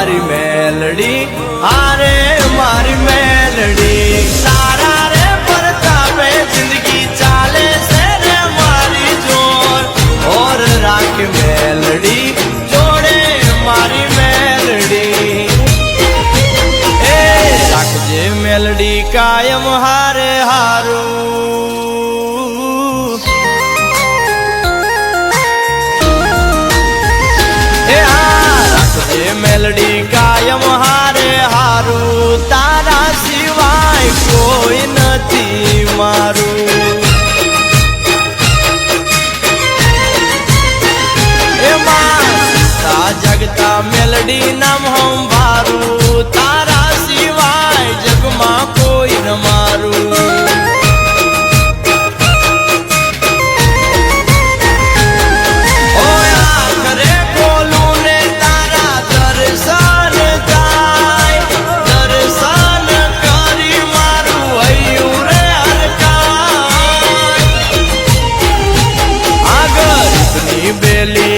મારી મેલડી હારે મારી મેલડી તારા રે પરતાપે જિંદગી ચાલે છે રે મારી જોર ઓર રાખ મેલડી જોડે મારી મેલડી એ રાખજે મેલડી કાયમ હારે હારું મેલડી કાયમ હારે હારું તારા સિવાય કોઈ નથી મારું એમાં જગતા મેલડી નામ સંભારું તારા સિવાય જગમાં કોઈ ન મારું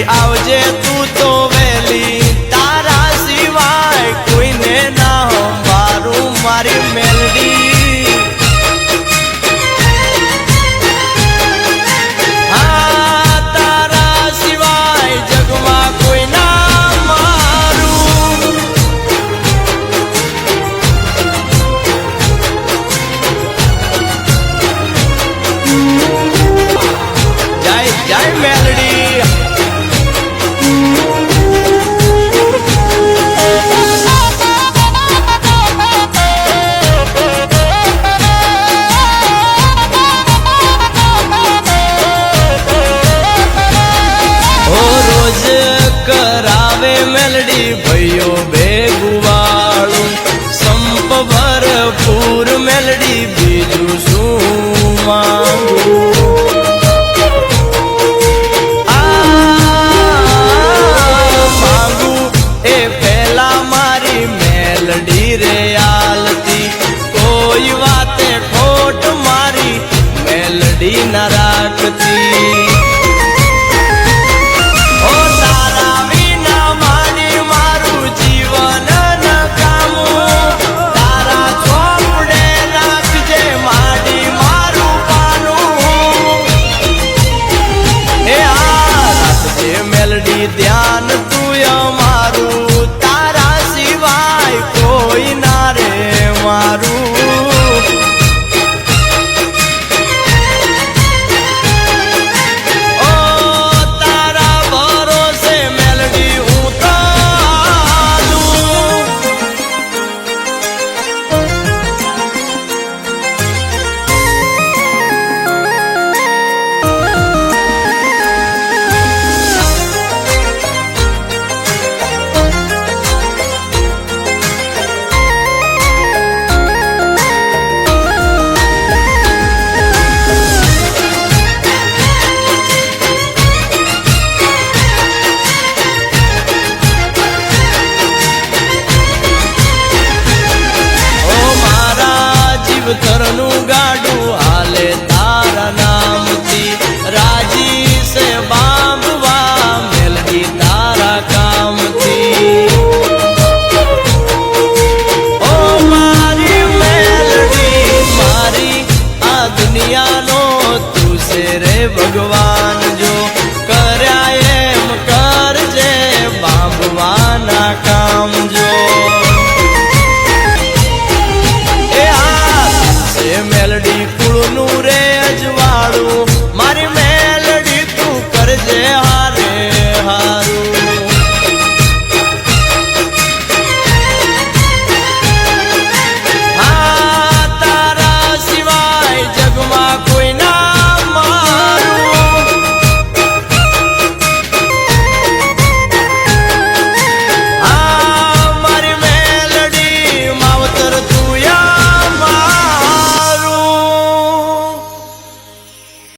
આવજે તું તો વેલી તારા સિવાય કોઈને ના સંભારું મારી મેલડી હા તારા સિવાય જગમાં કોઈ ના મારું જય જય મેલડી મેલડી ભૈયો ભેગુવાળું સંપ ભરપૂર મેલડી બીજું શું માંગું માંગું એ પેલા મારી મેલડી રે આલતી કોઈ વાતે ખોટ મારી મેલડી ના રાખતી ધ્યાન તું અમારું તારા સિવાય કોઈ ના રે મારું ઓ તારા ભરોસે મેલડી હું તો ઘરનું ગાડું હાલે તારા નામથી રાજી સે બાંધવા મેલડી તારા કામથી ઓ મારી મેલડી મારી આ દુનિયાનો તું છે રે ભગવાન જો કર્યા એમ કરજે બાંધવાના કામ જો મેલડી કુળનું રે અજવાળું મારી મેલડી તું કરજે હારે